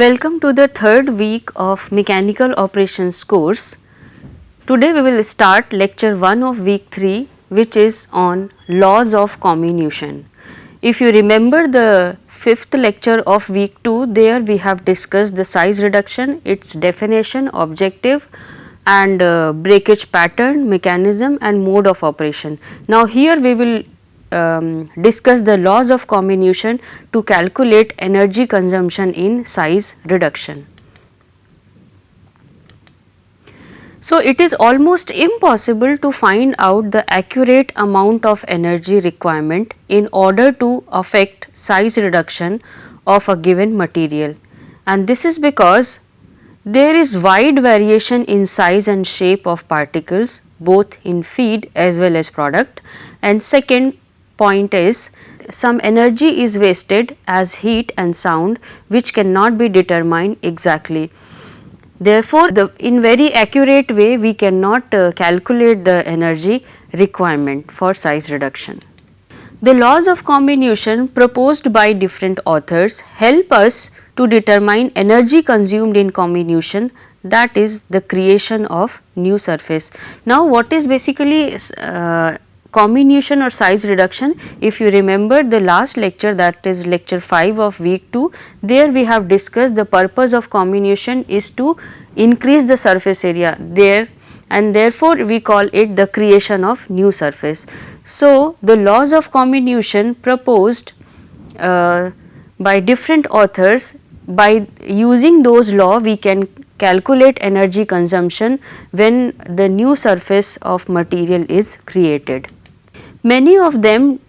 Welcome to the third week of Mechanical Operations course. Today we will start lecture 1 of week 3, which is on laws of comminution. If you remember the fifth lecture of week 2, there we have discussed the size reduction, its definition, objective and breakage pattern, mechanism and mode of operation. Now here we will discuss the laws of comminution to calculate energy consumption in size reduction. So, it is almost impossible to find out the accurate amount of energy requirement in order to affect size reduction of a given material, and this is because there is wide variation in size and shape of particles both in feed as well as product. And second point is some energy is wasted as heat and sound, which cannot be determined exactly. Therefore, in very accurate way we cannot calculate the energy requirement for size reduction. The laws of comminution proposed by different authors help us to determine energy consumed in comminution, that is the creation of new surface. Now, what is basically comminution or size reduction? If you remember the last lecture, that is lecture 5 of week 2, there we have discussed the purpose of comminution is to increase the surface area there, and therefore we call it the creation of new surface. So, the laws of comminution proposed by different authors, by using those law we can calculate energy consumption when the new surface of material is created. Many of them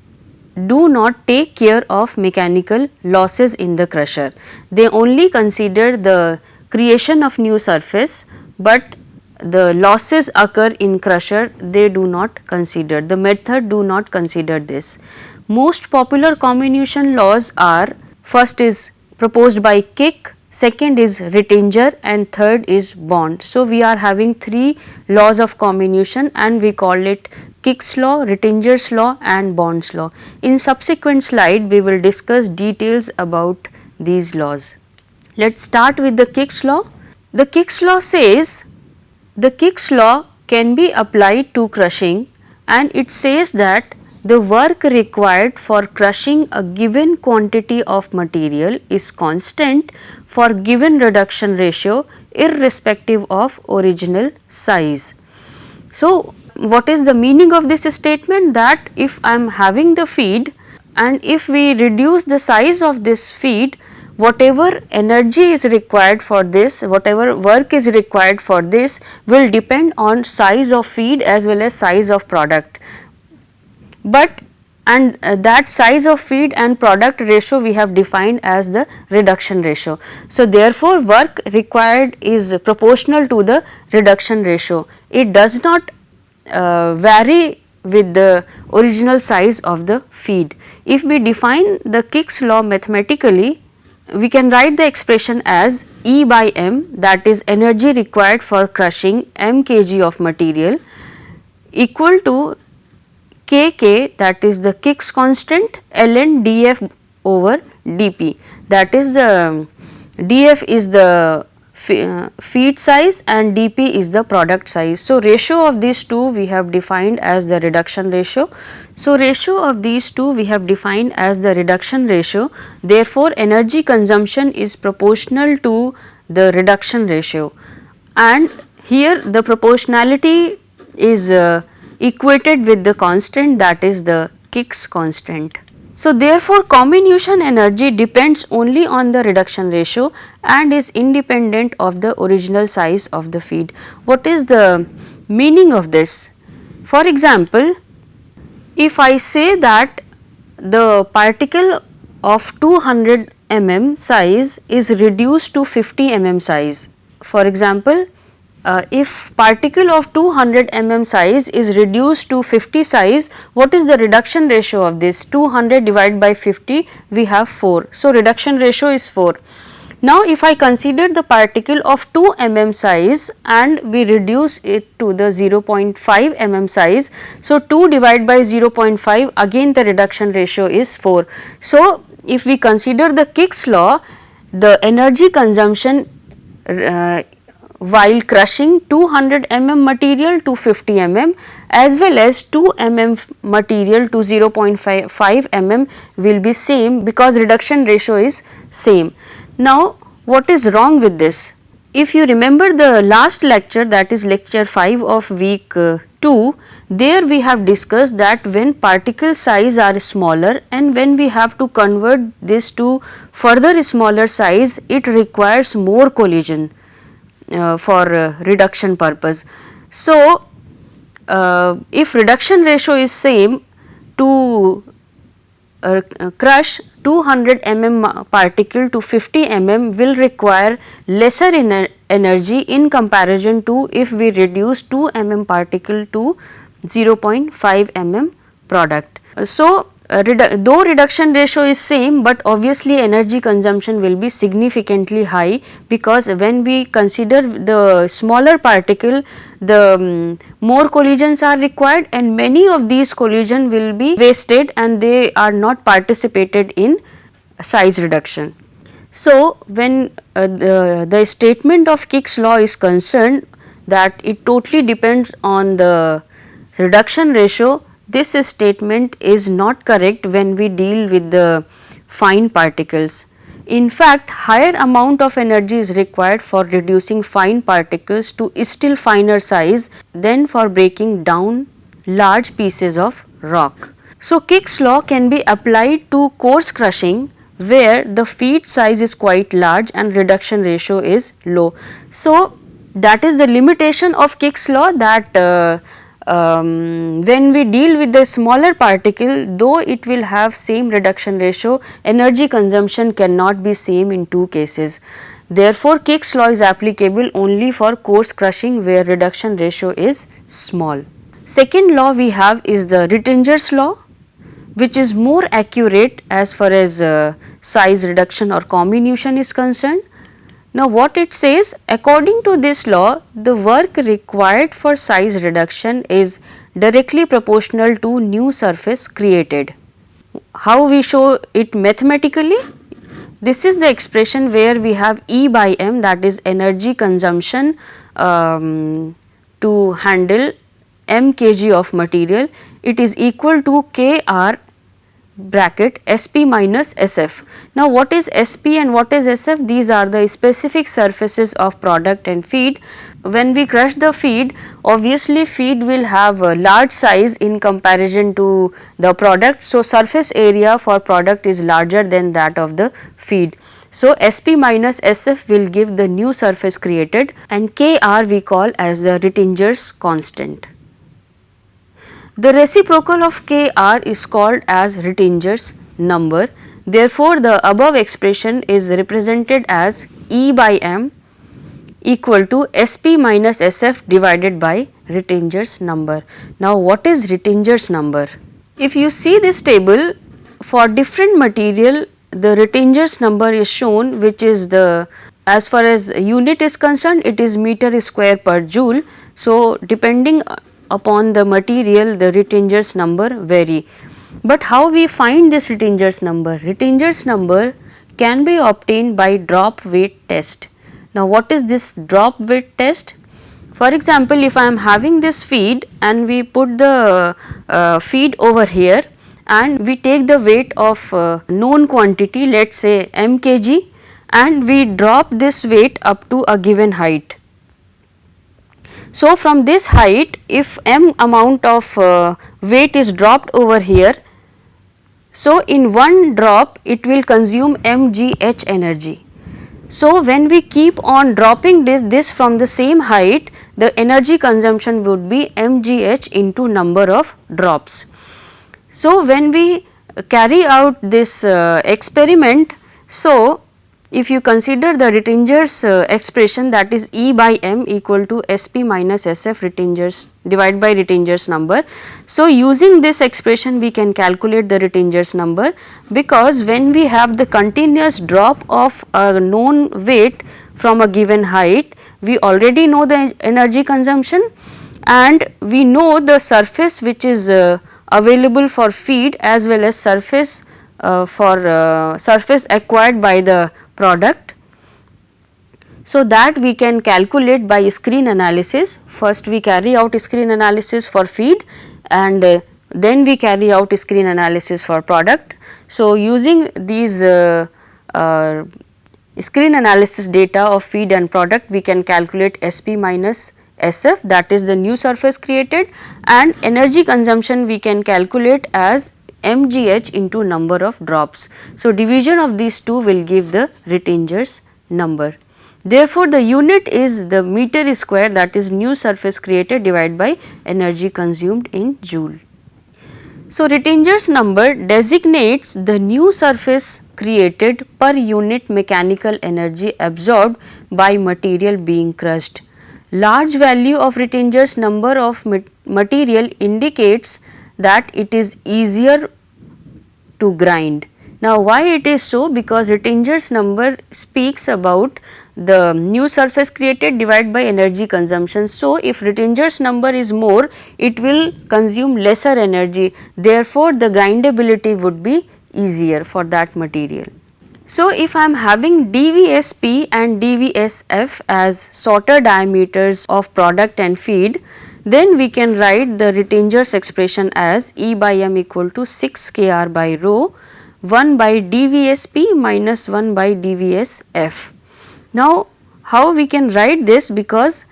do not take care of mechanical losses in the crusher. They only consider the creation of new surface, but the losses occur in crusher they do not consider. The method do not consider this. Most popular comminution laws are: first is proposed by Kick, second is Rittinger and third is Bond. So, we are having 3 laws of comminution and we call it Kick's law, Rittinger's law and Bond's law. In subsequent slide we will discuss details about these laws. Let us start with the Kick's law. The Kick's law says, the Kick's law can be applied to crushing, and it says that the work required for crushing a given quantity of material is constant for given reduction ratio irrespective of original size. So, what is the meaning of this statement? That if I am having the feed and if we reduce the size of this feed, whatever energy is required for this, whatever work is required for this will depend on size of feed as well as size of product. But that size of feed and product ratio we have defined as the reduction ratio. So, therefore, work required is proportional to the reduction ratio. It does not vary with the original size of the feed. If we define the Kick's law mathematically, we can write the expression as E by m, that is energy required for crushing m kg of material, equal to Kk, that is the Kick's constant, ln df over dp, that is the df is the feed size and dp is the product size. So, ratio of these two we have defined as the reduction ratio. So, ratio of these two we have defined as the reduction ratio. Therefore, energy consumption is proportional to the reduction ratio, and here the proportionality is equated with the constant, that is the Kick's constant. So, therefore, comminution energy depends only on the reduction ratio and is independent of the original size of the feed. What is the meaning of this? For example, if I say that the particle of 200 mm size is reduced to 50 mm size. For example, if particle of 200 mm size is reduced to 50 size, what is the reduction ratio of this? 200 divided by 50, we have 4. So, reduction ratio is 4. Now, if I consider the particle of 2 mm size and we reduce it to the 0.5 mm size, so 2 divided by 0.5, again the reduction ratio is 4. So, if we consider the Kick's law, the energy consumption while crushing 200 mm material to 50 mm as well as 2 mm material to 0.5 mm will be same because reduction ratio is same. Now, what is wrong with this? If you remember the last lecture, that is lecture 5 of week 2, there we have discussed that when particle size are smaller and when we have to convert this to further smaller size, it requires more collision for reduction purpose. So, if reduction ratio is same, to crush 200 mm particle to 50 mm will require lesser energy in comparison to if we reduce 2 mm particle to 0.5 mm product. So, though reduction ratio is same, but obviously energy consumption will be significantly high because when we consider the smaller particle, the more collisions are required and many of these collision will be wasted and they are not participated in size reduction. So, when the statement of Kick's law is concerned, that it totally depends on the reduction ratio, this statement is not correct when we deal with the fine particles. In fact, higher amount of energy is required for reducing fine particles to still finer size than for breaking down large pieces of rock. So, Kick's law can be applied to coarse crushing where the feed size is quite large and reduction ratio is low. So, that is the limitation of Kick's law, that when we deal with the smaller particle, though it will have same reduction ratio, energy consumption cannot be same in two cases. Therefore, Kick's law is applicable only for coarse crushing where reduction ratio is small. Second law we have is the Rittinger's law, which is more accurate as far as size reduction or comminution is concerned. Now, what it says, according to this law, the work required for size reduction is directly proportional to new surface created. How we show it mathematically? This is the expression where we have E by m, that is energy consumption to handle m kg of material. It is equal to K R bracket SP minus SF. Now, what is SP and what is SF? These are the specific surfaces of product and feed. When we crush the feed, obviously feed will have a large size in comparison to the product. So, surface area for product is larger than that of the feed. So, SP minus SF will give the new surface created and Kr we call as the Rittinger's constant. The reciprocal of Kr is called as Rittinger's number. Therefore, the above expression is represented as E by m equal to Sp minus Sf divided by Rittinger's number. Now, what is Rittinger's number? If you see this table, for different material the Rittinger's number is shown, which is the, as far as unit is concerned, it is meter square per joule. So, depending upon the material, the Rittinger's number vary. But how we find this Rittinger's number? Rittinger's number can be obtained by drop weight test. Now, what is this drop weight test? For example, if I am having this feed and we put the feed over here and we take the weight of known quantity, let us say m kg, and we drop this weight up to a given height. So, from this height, if m amount of weight is dropped over here, so in one drop it will consume mgh energy. So, when we keep on dropping this from the same height, the energy consumption would be mgh into number of drops. So, when we carry out this experiment, so if you consider the Rittinger's expression, that is E by m equal to Sp minus Sf Rittinger's divided by Rittinger's number. So, using this expression we can calculate the Rittinger's number, because when we have the continuous drop of a known weight from a given height, we already know the energy consumption and we know the surface which is available for feed as well as surface surface acquired by the product. So that we can calculate by screen analysis. First we carry out screen analysis for feed, and then we carry out screen analysis for product. So using these screen analysis data of feed and product, we can calculate SP minus SF, that is the new surface created, and energy consumption we can calculate as mgh into number of drops. So division of these two will give the Rittinger's number. Therefore, the unit is the meter square, that is new surface created divided by energy consumed in joule. So, Rittinger's number designates the new surface created per unit mechanical energy absorbed by material being crushed. Large value of Rittinger's number of material indicates that it is easier to grind. Now, why it is so? Because Rittinger's number speaks about the new surface created divided by energy consumption. So, if Rittinger's number is more, it will consume lesser energy, therefore, the grindability would be easier for that material. So, if I am having dVsP and dVsF as sorter diameters of product and feed, then we can write the Rittinger's expression as E by m equal to 6 Kr by rho 1 by dVsP minus 1 by dVsF. Now, how we can write this? Because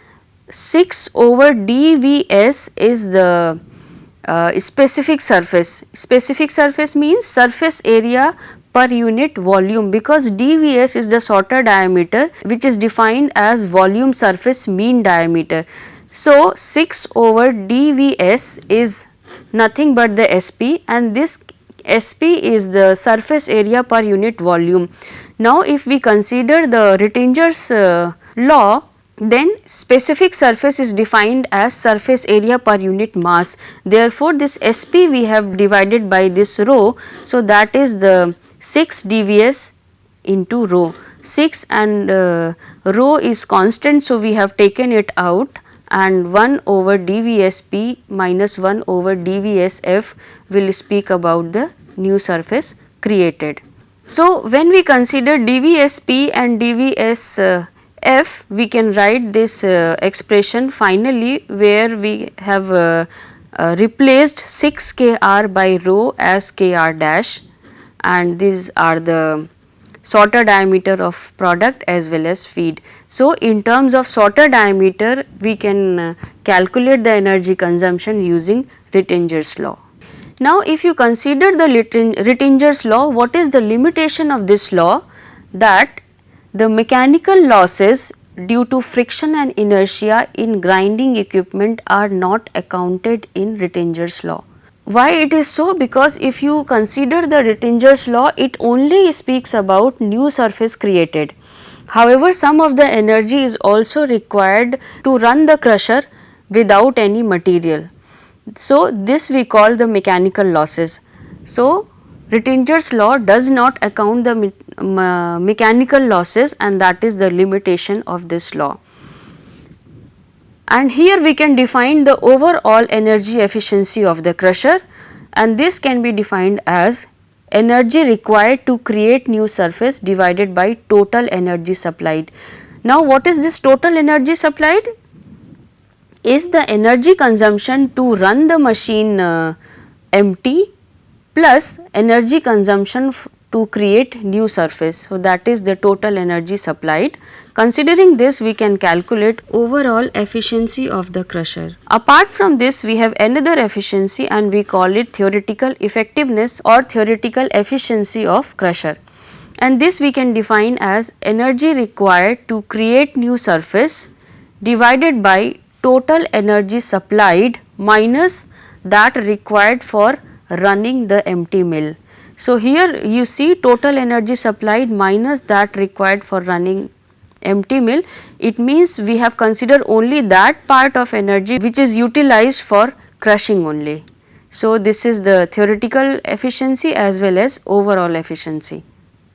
6 over dVs is the specific surface. Specific surface means surface area per unit volume, because dVs is the sorter diameter which is defined as volume surface mean diameter. So, 6 over dVs is nothing but the SP, and this SP is the surface area per unit volume. Now, if we consider the Rittinger's law, then specific surface is defined as surface area per unit mass. Therefore, this SP we have divided by this rho. So, that is the 6 dVs into rho. 6 and rho is constant. So, we have taken it out, and 1 over dVsP minus 1 over dVsF will speak about the new surface created. So, when we consider dVsP and dVsF, we can write this expression finally, where we have replaced 6 Kr by rho as Kr dash, and these are the sorter diameter of product as well as feed. So, in terms of sorter diameter, we can calculate the energy consumption using Rittinger's law. Now, if you consider the Rittinger's law, what is the limitation of this law? That the mechanical losses due to friction and inertia in grinding equipment are not accounted in Rittinger's law. Why it is so? Because if you consider the Rittinger's law, it only speaks about new surface created. However, some of the energy is also required to run the crusher without any material. So, this we call the mechanical losses. So, Rittinger's law does not account the mechanical losses, and that is the limitation of this law. And here we can define the overall energy efficiency of the crusher, and this can be defined as energy required to create new surface divided by total energy supplied. Now, what is this total energy supplied? Is the energy consumption to run the machine empty plus energy consumption to create new surface. So, that is the total energy supplied. Considering this, we can calculate overall efficiency of the crusher. Apart from this, we have another efficiency, and we call it theoretical effectiveness or theoretical efficiency of crusher. And this we can define as energy required to create new surface divided by total energy supplied minus that required for running the empty mill. So, here you see total energy supplied minus that required for running empty mill. It means we have considered only that part of energy which is utilized for crushing only. So, this is the theoretical efficiency as well as overall efficiency.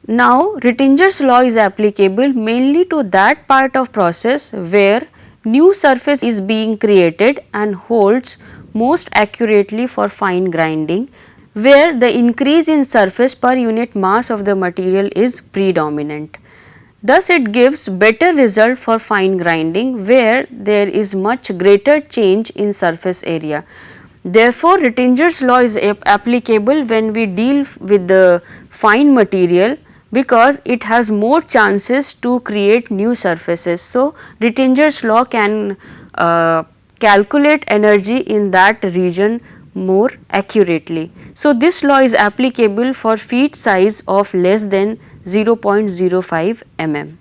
Now, Rittinger's law is applicable mainly to that part of process where new surface is being created and holds most accurately for fine grinding, where the increase in surface per unit mass of the material is predominant. Thus, it gives better result for fine grinding where there is much greater change in surface area. Therefore, Rittinger's law is applicable when we deal with the fine material because it has more chances to create new surfaces. So, Rittinger's law can calculate energy in that region more accurately. So, this law is applicable for feed size of less than 0.05 mm.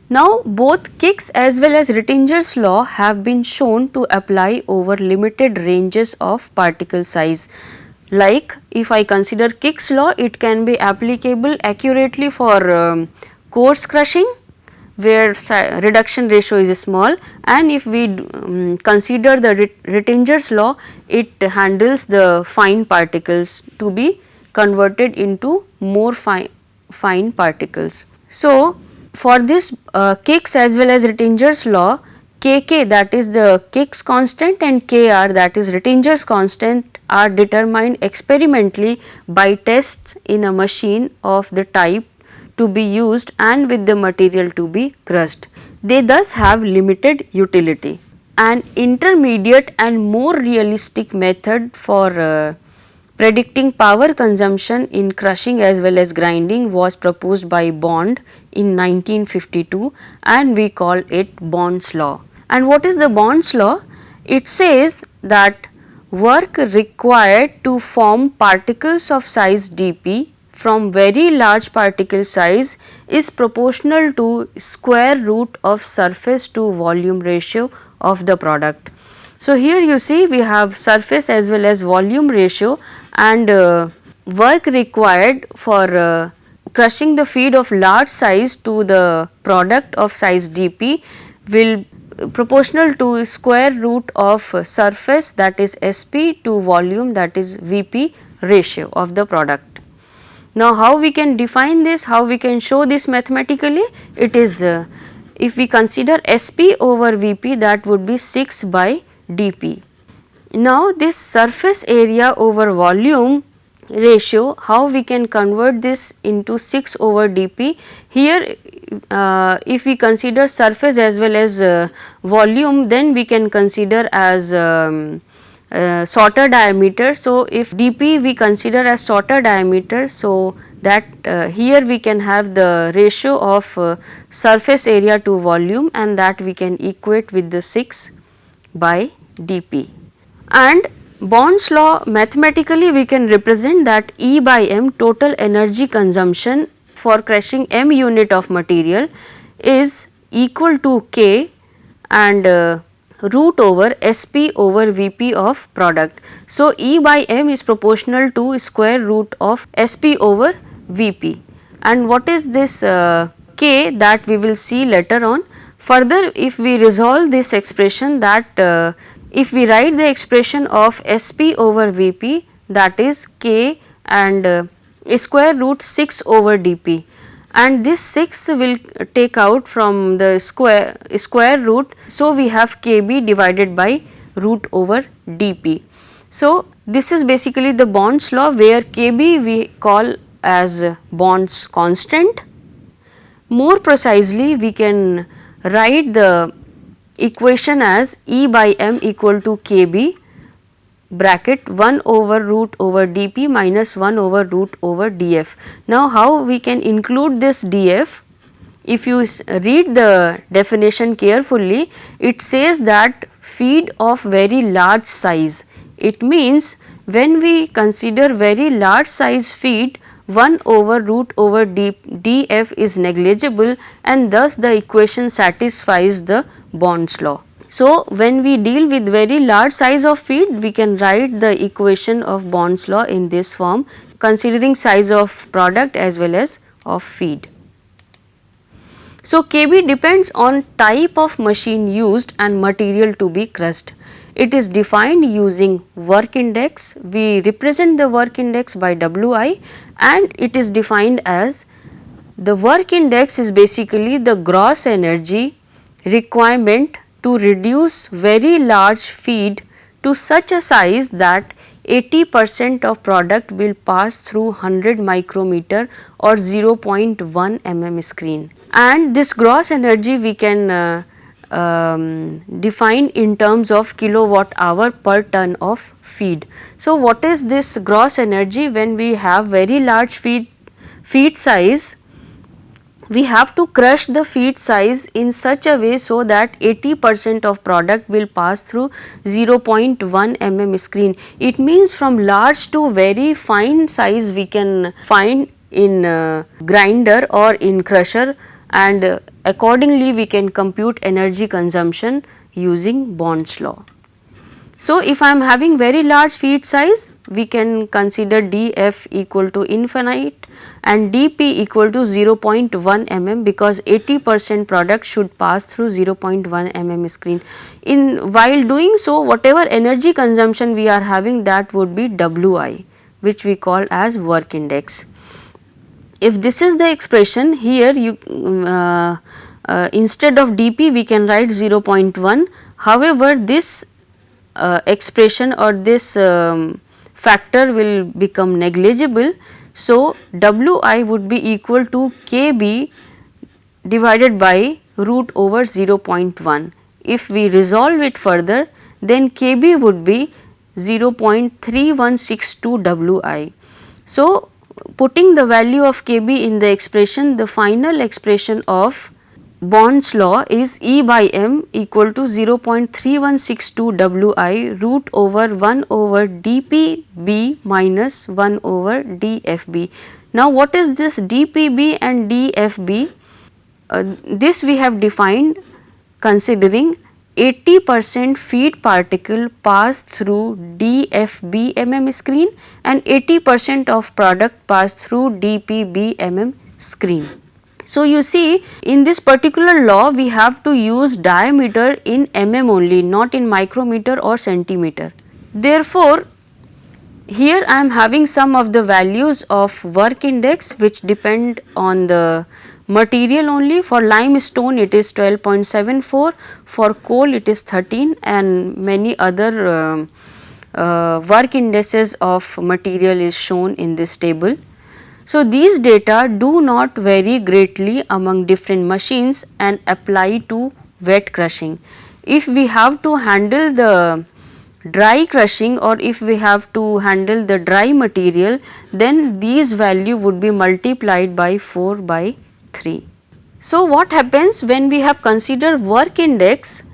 Now, both Kick's as well as Rittinger's law have been shown to apply over limited ranges of particle size. Like if I consider Kick's law, it can be applicable accurately for coarse crushing where reduction ratio is small, and if we consider the Rittinger's law, it handles the fine particles to be converted into more fine particles. So, for this Kick's as well as Rittinger's law, Kk, that is the Kick's constant, and Kr, that is Rittinger's constant, are determined experimentally by tests in a machine of the type to be used and with the material to be crushed. They thus have limited utility. An intermediate and more realistic method for predicting power consumption in crushing as well as grinding was proposed by Bond in 1952, and we call it Bond's law. And what is the Bond's law? It says that work required to form particles of size dP from very large particle size is proportional to square root of surface to volume ratio of the product. So, here you see we have surface as well as volume ratio, and work required for crushing the feed of large size to the product of size dP will proportional to square root of surface, that is Sp, to volume, that is Vp ratio of the product. Now, how we can define this, how we can show this mathematically? It is if we consider Sp over Vp, that would be 6 by dP. Now, this surface area over volume ratio, how we can convert this into 6 over dP? Here if we consider surface as well as volume, then we can consider as Sauter diameter. So, if dP we consider as Sauter diameter, so that here we can have the ratio of surface area to volume, and that we can equate with the 6 by dP. And Bond's law, mathematically we can represent that E by m, total energy consumption for crushing m unit of material, is equal to K and root over Sp over Vp of product. So, E by m is proportional to square root of Sp over Vp, and what is this K, that we will see later on. Further, if we resolve this expression, that if we write the expression of Sp over Vp, that is K and square root 6 over dP, and this 6 will take out from the square root. So, we have Kb divided by root over dP. So, this is basically the Bond's law, where Kb we call as Bond's constant. More precisely, we can write the equation as E by m equal to Kb bracket 1 over root over dP minus 1 over root over dF. Now, how we can include this dF? If you read the definition carefully, it says that feed of very large size. It means when we consider very large size feed, 1 over root over dF is negligible, and thus the equation satisfies the Bond's law. So, when we deal with very large size of feed, we can write the equation of Bond's law in this form, considering size of product as well as of feed. So, Kb depends on type of machine used and material to be crushed. It is defined using work index. We represent the work index by Wi, and it is defined as, the work index is basically the gross energy requirement to reduce very large feed to such a size that 80% of product will pass through 100 micrometer or 0.1 mm screen. And this gross energy we can define in terms of kilowatt hour per ton of feed. So, what is this gross energy? When we have very large feed size, we have to crush the feed size in such a way so that 80% of product will pass through 0.1 mm screen. It means from large to very fine size we can find in grinder or in crusher, and accordingly we can compute energy consumption using Bond's law. So, if I am having very large feed size, we can consider dF equal to infinite and dP equal to 0.1 mm, because 80% product should pass through 0.1 mm screen. In while doing so, whatever energy consumption we are having, that would be Wi, which we call as work index. If this is the expression, here you instead of dP we can write 0.1. However, this expression or this factor will become negligible. So, Wi would be equal to Kb divided by root over 0.1. If we resolve it further, then Kb would be 0.3162 Wi. So, putting the value of Kb in the expression, the final expression of Bond's law is E by m equal to 0.3162 Wi root over 1 over dPb minus 1 over dFb. Now, what is this dPb and dFb? This we have defined considering 80% feed particle pass through dFb mm screen and 80% of product pass through dPb mm screen. So, you see in this particular law we have to use diameter in mm only, not in micrometer or centimeter. Therefore, here I am having some of the values of work index which depend on the material only. For limestone it is 12.74, for coal it is 13, and many other work indices of material is shown in this table. So, these data do not vary greatly among different machines and apply to wet crushing. If we have to handle the dry crushing or if we have to handle the dry material, then these value would be multiplied by 4 by 3. So, what happens when we have considered work index?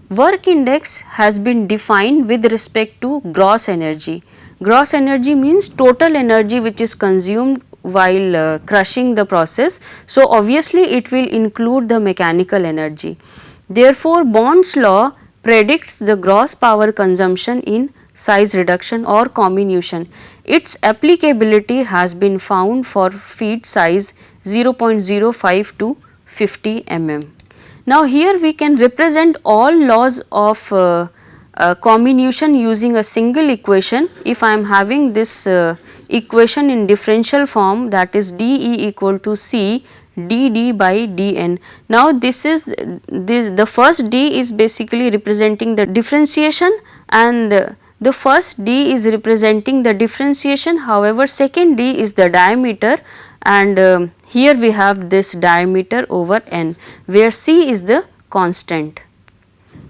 Work index has been defined with respect to gross energy. Gross energy means total energy which is consumed while crushing the process. So, obviously it will include the mechanical energy. Therefore, Bond's law predicts the gross power consumption in size reduction or comminution. Its applicability has been found for feed size 0.05 to 50 mm. Now, here we can represent all laws of comminution using a single equation. If I am having this equation in differential form, that is dE equal to C dd by dN. Now, this is the first d is basically representing the differentiation, and the first d is representing the differentiation. However, second d is the diameter, and here we have this diameter over n, where C is the constant.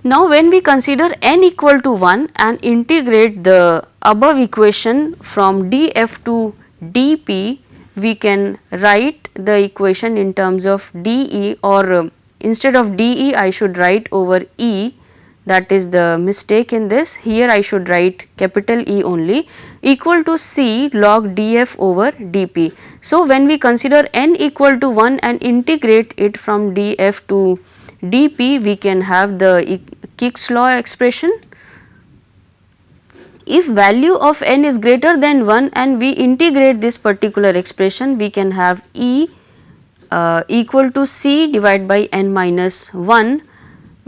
Now, when we consider n equal to 1 and integrate the above equation from dF to dP, we can write the equation in terms of dE, or instead of dE I should write over E, that is the mistake in this. Here I should write capital E only, equal to C log dF over dP. So, when we consider n equal to 1 and integrate it from dF to dP, we can have the Kick's law expression. If value of n is greater than 1 and we integrate this particular expression, we can have E equal to C divided by n minus 1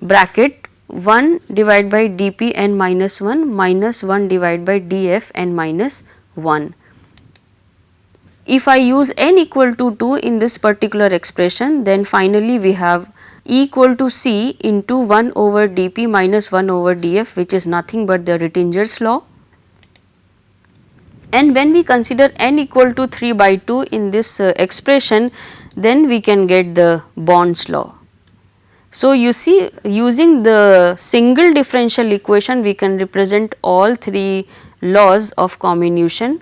bracket 1 divided by dP n minus 1 minus 1 divided by dF n minus 1. If I use n equal to 2 in this particular expression, then finally we have E equal to C into 1 over dP minus 1 over dF, which is nothing but the Rittinger's law. and when we consider n equal to 3 by 2 in this expression, then we can get the Bond's law. So, you see, using the single differential equation we can represent all three laws of comminution.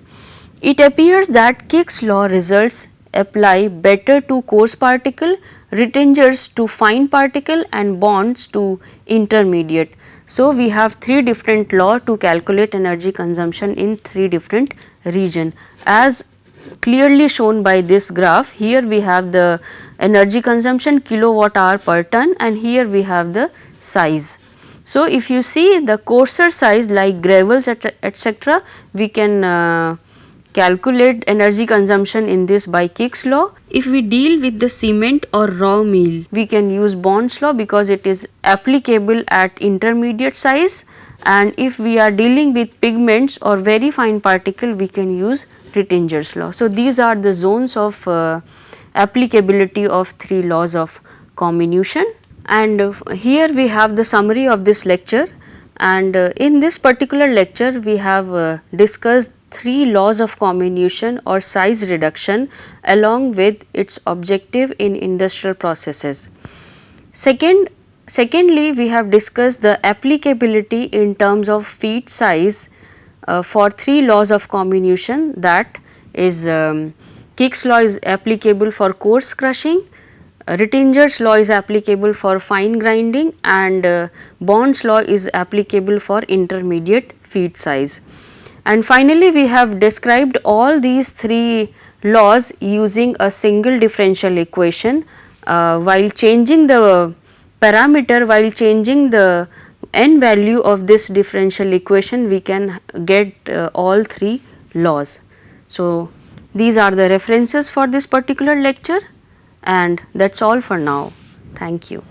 It appears that Kick's law results apply better to coarse particle, retangers to fine particle and bonds to intermediate. So, we have three different law to calculate energy consumption in three different region. As clearly shown by this graph, here we have the energy consumption kilowatt hour per ton and here we have the size. So, if you see the coarser size like gravels etc., we can calculate energy consumption in this by Kick's law. If we deal with the cement or raw meal, we can use Bond's law because it is applicable at intermediate size, and if we are dealing with pigments or very fine particle, we can use Rettinger's law. So, these are the zones of applicability of three laws of comminution, and here we have the summary of this lecture, and in this particular lecture we have discussed three laws of comminution or size reduction along with its objective in industrial processes. Secondly, we have discussed the applicability in terms of feed size for three laws of comminution, that is Kick's law is applicable for coarse crushing, Rettinger's law is applicable for fine grinding, and Bond's law is applicable for intermediate feed size. And finally, we have described all these three laws using a single differential equation while changing the parameter, while changing the n value of this differential equation, we can get all three laws. So, these are the references for this particular lecture, and that is all for now. Thank you.